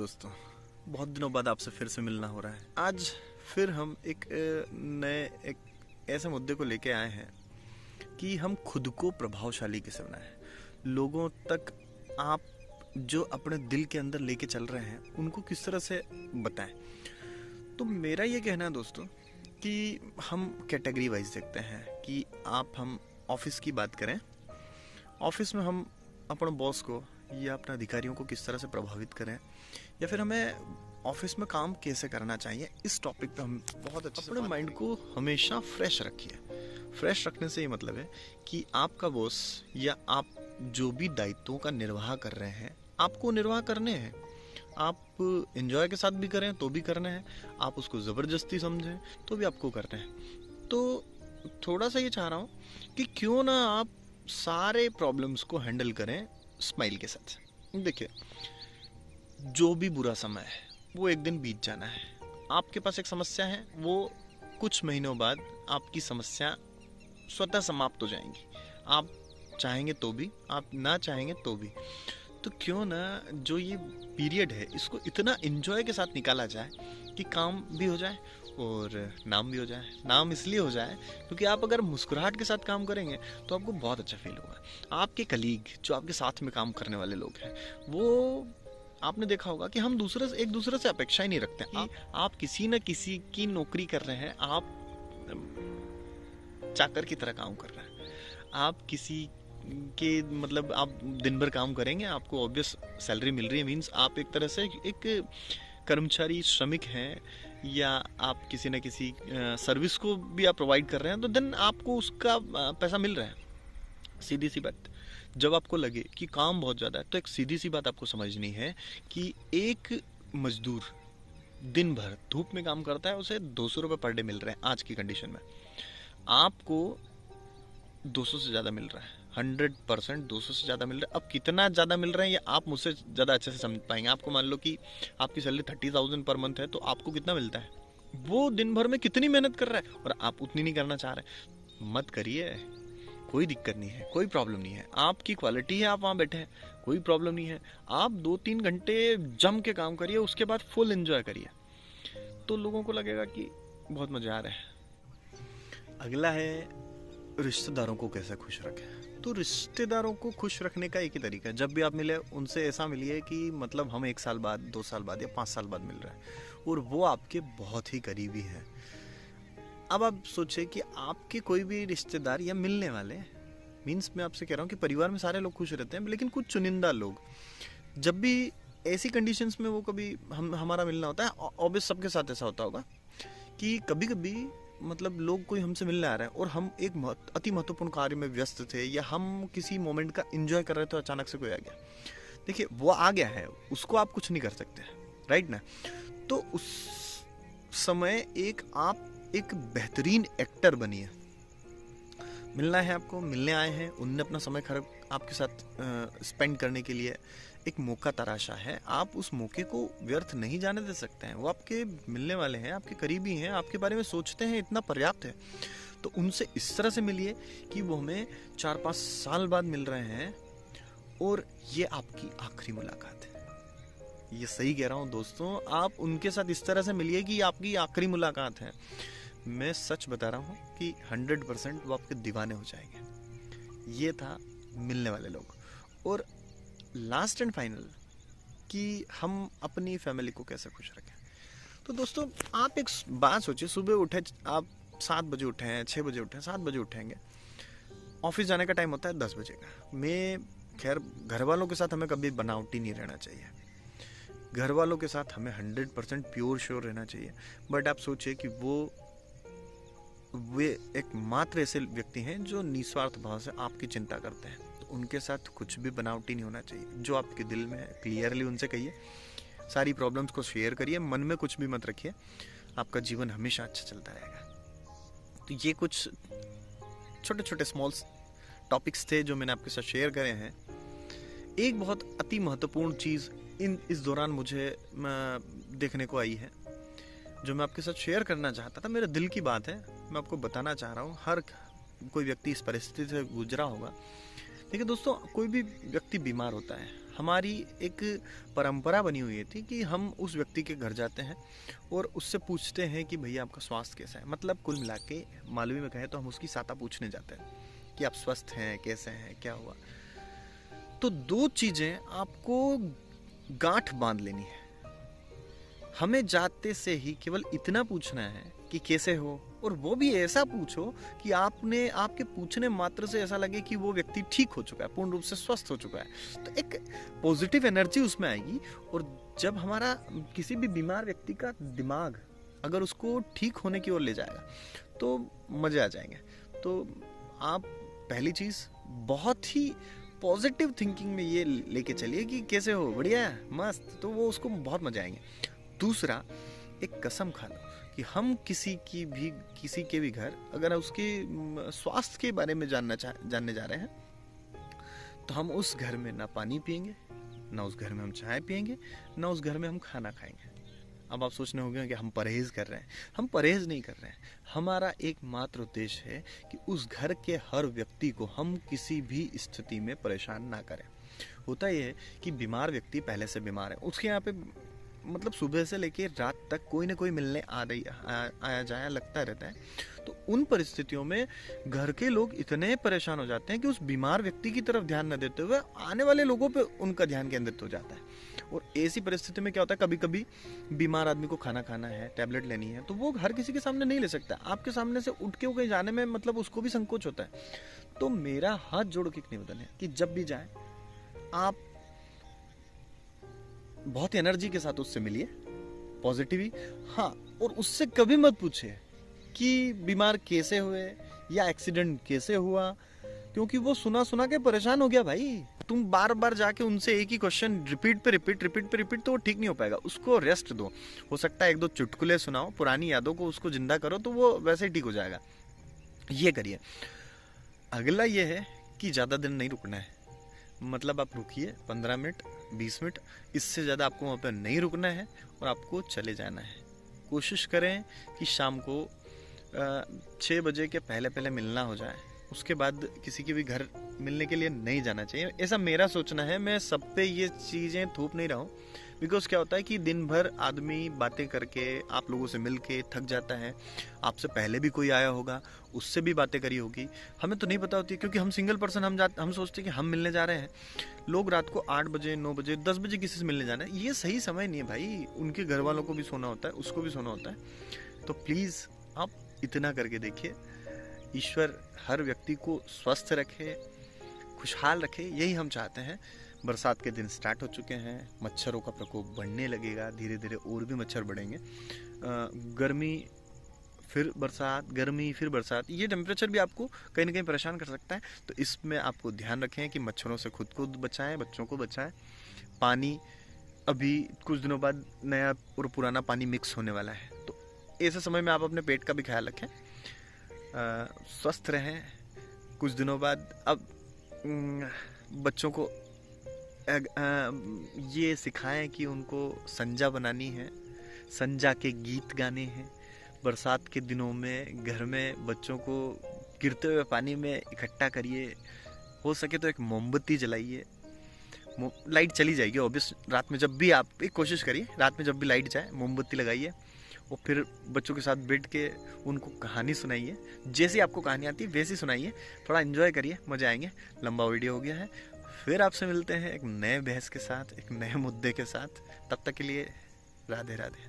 दोस्तों, बहुत दिनों बाद आपसे फिर से मिलना हो रहा है। आज फिर हम एक ऐसे मुद्दे को लेके आए हैं कि हम खुद को प्रभावशाली कैसे बनाएं। लोगों तक आप जो अपने दिल के अंदर लेके चल रहे हैं उनको किस तरह से बताएं। तो मेरा ये कहना है दोस्तों कि हम कैटेगरी वाइज देखते हैं कि हम ऑफिस की बात करें। ऑफिस में हम अपने बॉस को या अपने अधिकारियों को किस तरह से प्रभावित करें, या फिर हमें ऑफिस में काम कैसे करना चाहिए, इस टॉपिक पे हम बहुत अच्छे से अपने माइंड को हमेशा फ्रेश रखिए। फ्रेश रखने से ये मतलब है कि आपका बॉस या आप जो भी दायित्वों का निर्वाह कर रहे हैं आपको निर्वाह करने हैं। आप एंजॉय के साथ भी करें तो भी करना है, आप उसको ज़बरदस्ती समझें तो भी आपको करना है। तो थोड़ा सा ये चाह रहा हूँ कि क्यों ना आप सारे प्रॉब्लम्स को हैंडल करें स्माइल के साथ। देखिए, जो भी बुरा समय है वो एक दिन बीत जाना है। आपके पास एक समस्या है, वो कुछ महीनों बाद आपकी समस्या स्वतः समाप्त हो जाएंगी। आप चाहेंगे तो भी, आप ना चाहेंगे तो भी। तो क्यों ना जो ये पीरियड है इसको इतना एंजॉय के साथ निकाला जाए कि काम भी हो जाए और नाम भी हो जाए। नाम इसलिए हो जाए क्योंकि आप अगर मुस्कुराहट के साथ काम करेंगे तो आपको बहुत अच्छा फील होगा। आपके कलीग जो आपके साथ में काम करने वाले लोग हैं, वो आपने देखा होगा कि हम एक दूसरे से अपेक्षा ही नहीं रखते हैं। आप किसी न किसी की नौकरी कर रहे हैं, आप चाकर की तरह काम कर रहे हैं। आप किसी के मतलब आप दिन भर काम करेंगे, आपको ऑब्वियस सैलरी मिल रही है, मीन्स आप एक तरह से एक कर्मचारी श्रमिक हैं, या आप किसी न किसी सर्विस को भी आप प्रोवाइड कर रहे हैं, तो देन आपको उसका पैसा मिल रहा है। सीधी सी बात, जब आपको लगे कि काम बहुत ज़्यादा है तो एक सीधी सी बात आपको समझनी है कि एक मजदूर दिन भर धूप में काम करता है, उसे 200 रुपये पर डे मिल रहे हैं आज की कंडीशन में। आपको 200 से ज़्यादा मिल रहा है, 100% 200 से ज़्यादा मिल रहा है। अब कितना ज़्यादा मिल रहा है ये आप मुझसे ज़्यादा अच्छे से समझ पाएंगे। आपको मान लो कि आपकी सैलरी 30,000 पर मंथ है, तो आपको कितना मिलता है, वो दिन भर में कितनी मेहनत कर रहा है और आप उतनी नहीं करना चाह रहे। मत करिए, कोई दिक्कत नहीं है, कोई प्रॉब्लम नहीं है। आपकी क्वालिटी है, आप वहाँ बैठे हैं, कोई प्रॉब्लम नहीं है। आप 2-3 घंटे जम के काम करिए, उसके बाद फुल एंजॉय करिए, तो लोगों को लगेगा कि बहुत मज़ा आ रहा है। अगला है रिश्तेदारों को कैसे खुश रखें। तो रिश्तेदारों को खुश रखने का एक ही तरीका है, जब भी आप मिले उनसे ऐसा मिलिए कि मतलब हम 1 साल बाद, 2 साल बाद या 5 साल बाद मिल रहे हैं और वो आपके बहुत ही करीबी हैं। अब आप सोचिए कि आपके कोई भी रिश्तेदार या मिलने वाले, मीन्स मैं आपसे कह रहा हूँ कि परिवार में सारे लोग खुश रहते हैं, लेकिन कुछ चुनिंदा लोग, जब भी ऐसी कंडीशंस में वो कभी हमारा मिलना होता है, ऑब्वियस सबके साथ ऐसा होता होगा कि कभी कभी मतलब लोग कोई हमसे मिलने आ रहे हैं और हम एक अति महत्वपूर्ण कार्य में व्यस्त थे, या हम किसी मोमेंट का एंजॉय कर रहे थे, अचानक से कोई आ गया। देखिए, वो आ गया है, उसको आप कुछ नहीं कर सकते, राइट ना। तो उस समय आप एक बेहतरीन एक्टर बनिए। मिलना है आपको, मिलने आए हैं, उनने अपना समय खराब आपके साथ स्पेंड करने के लिए एक मौका तराशा है, आप उस मौके को व्यर्थ नहीं जाने दे सकते हैं। वो आपके मिलने वाले हैं, आपके करीबी हैं, आपके बारे में सोचते हैं, इतना पर्याप्त है। तो उनसे इस तरह से मिलिए कि वो हमें 4-5 साल बाद मिल रहे हैं और ये आपकी आखिरी मुलाकात है। ये सही कह रहा हूँ दोस्तों, आप उनके साथ इस तरह से मिलिए कि आपकी आखिरी मुलाकात है। मैं सच बता रहा हूँ कि 100% वो आपके दीवाने हो जाएंगे। ये था मिलने वाले लोग। और लास्ट एंड फाइनल कि हम अपनी फैमिली को कैसे खुश रखें। तो दोस्तों, आप एक बात सोचिए, सुबह उठे आप 7 बजे उठे हैं, 6 बजे उठे हैं, 7 बजे उठेंगे, ऑफिस जाने का टाइम होता है 10 बजे का। मैं खैर, घर वालों के साथ हमें कभी बनावटी नहीं रहना चाहिए, घर वालों के साथ हमें 100% प्योर श्योर रहना चाहिए। बट आप सोचिए कि वे एक मात्र ऐसे व्यक्ति हैं जो निस्वार्थ भाव से आपकी चिंता करते हैं, तो उनके साथ कुछ भी बनावटी नहीं होना चाहिए। जो आपके दिल में है क्लियरली उनसे कहिए, सारी प्रॉब्लम्स को शेयर करिए, मन में कुछ भी मत रखिए, आपका जीवन हमेशा अच्छा चलता रहेगा। तो ये कुछ छोटे छोटे स्मॉल टॉपिक्स थे जो मैंने आपके साथ शेयर करे हैं। एक बहुत अति महत्वपूर्ण चीज़ इस दौरान मुझे देखने को आई है, जो मैं आपके साथ शेयर करना चाहता था। मेरे दिल की बात है, मैं आपको बताना चाह रहा हूँ। हर कोई व्यक्ति इस परिस्थिति से गुजरा होगा देखिए दोस्तों, कोई भी व्यक्ति बीमार होता है, हमारी एक परंपरा बनी हुई थी कि हम उस व्यक्ति के घर जाते हैं और उससे पूछते हैं कि भैया आपका स्वास्थ्य कैसा है। मतलब कुल मिला के मालवी में कहें तो हम उसकी साता पूछने जाते हैं कि आप स्वस्थ हैं, कैसे हैं, क्या हुआ। तो दो चीजें आपको गांठ बांध लेनी है। हमें जाते से ही केवल इतना पूछना है कि कैसे हो, और वो भी ऐसा पूछो कि आपके पूछने मात्र से ऐसा लगे कि वो व्यक्ति ठीक हो चुका है, पूर्ण रूप से स्वस्थ हो चुका है। तो एक पॉजिटिव एनर्जी उसमें आएगी। और जब हमारा किसी भी बीमार व्यक्ति का दिमाग अगर उसको ठीक होने की ओर ले जाएगा तो मजे आ जाएंगे। तो आप पहली चीज बहुत ही पॉजिटिव थिंकिंग में ये लेके चलिए कि कैसे हो, बढ़िया है, मस्त, तो वो उसको बहुत मजा आएंगे। दूसरा, एक कसम खा लो कि हम किसी के भी घर अगर उसके स्वास्थ्य के बारे में जानने जा रहे हैं तो हम उस घर में ना पानी पिएंगे, ना उस घर में हम चाय पिएंगे, ना उस घर में हम खाना खाएंगे। अब आप सोचने होंगे कि हम परहेज कर रहे हैं। हम परहेज नहीं कर रहे हैं। हमारा एकमात्र उद्देश्य है कि उस घर के हर व्यक्ति को हम किसी भी स्थिति में परेशान ना करें। होता यह है कि बीमार व्यक्ति पहले से बीमार है, उसके यहाँ पे मतलब सुबह से लेके रात तक कोई ना कोई मिलने आया जाया लगता रहता है। तो उन परिस्थितियों में घर के लोग इतने परेशान हो जाते हैं कि उस बीमार व्यक्ति की तरफ ध्यान न देते हुए आने वाले लोगों पे उनका ध्यान केंद्रित हो जाता है। और ऐसी परिस्थिति में क्या होता है, कभी कभी बीमार आदमी को खाना खाना है, टैबलेट लेनी है, तो वो हर किसी के सामने नहीं ले सकता। आपके सामने से उठ के वो कहीं जाने में मतलब उसको भी संकोच होता है। तो मेरा हाथ जोड़ के एक निवेदन है कि जब भी जाए आप बहुत एनर्जी के साथ उससे मिलिए, पॉजिटिव। हाँ, और उससे कभी मत पूछे कि बीमार कैसे हुए या एक्सीडेंट कैसे हुआ, क्योंकि वो सुना के परेशान हो गया भाई। तुम बार बार जाके उनसे एक ही क्वेश्चन रिपीट पे रिपीट तो वो ठीक नहीं हो पाएगा। उसको रेस्ट दो। हो सकता है एक दो चुटकुले सुनाओ, पुरानी यादों को उसको जिंदा करो, तो वो वैसे ही ठीक हो जाएगा। ये करिए। अगला ये है कि ज़्यादा दिन नहीं रुकना है। मतलब आप रुकिए 15 मिनट 20 मिनट, इससे ज़्यादा आपको वहाँ पर नहीं रुकना है और आपको चले जाना है। कोशिश करें कि शाम को 6 बजे के पहले मिलना हो जाए। उसके बाद किसी के भी घर मिलने के लिए नहीं जाना चाहिए, ऐसा मेरा सोचना है। मैं सब पे ये चीज़ें थोप नहीं रहा हूँ, बिकॉज क्या होता है कि दिन भर आदमी बातें करके आप लोगों से मिल के थक जाता है। आपसे पहले भी कोई आया होगा, उससे भी बातें करी होगी, हमें तो नहीं पता होती, क्योंकि हम सिंगल पर्सन हम सोचते हैं कि हम मिलने जा रहे हैं। लोग रात को 8 बजे 9 बजे 10 बजे किसी से मिलने जाना है, ये सही समय नहीं है भाई। उनके घर वालों को भी सोना होता है, उसको भी सोना होता है। तो प्लीज़ आप इतना करके देखिए। ईश्वर हर व्यक्ति को स्वस्थ रखे, खुशहाल रखे, यही हम चाहते हैं। बरसात के दिन स्टार्ट हो चुके हैं, मच्छरों का प्रकोप बढ़ने लगेगा, धीरे धीरे और भी मच्छर बढ़ेंगे। गर्मी फिर बरसात, गर्मी फिर बरसात, ये टेम्परेचर भी आपको कहीं ना कहीं परेशान कर सकता है। तो इसमें आपको ध्यान रखें कि मच्छरों से खुद को बचाएं, बच्चों को बचाएं। पानी अभी कुछ दिनों बाद नया और पुराना पानी मिक्स होने वाला है, तो ऐसे समय में आप अपने पेट का भी ख्याल रखें। स्वस्थ रहें। कुछ दिनों बाद अब बच्चों को ये सिखाएं कि उनको संजा बनानी है, संजा के गीत गाने हैं। बरसात के दिनों में घर में बच्चों को गिरते हुए पानी में इकट्ठा करिए। हो सके तो एक मोमबत्ती जलाइए। लाइट चली जाएगी ऑब्वियस, रात में जब भी आप एक कोशिश करिए, रात में जब भी लाइट जाए मोमबत्ती लगाइए और फिर बच्चों के साथ बैठ के उनको कहानी सुनाइए। जैसी आपको कहानी आती है वैसी सुनाइए, थोड़ा एंजॉय करिए, मज़े आएंगे। लंबा वीडियो हो गया है, फिर आपसे मिलते हैं एक नए बहस के साथ, एक नए मुद्दे के साथ। तब तक के लिए राधे राधे।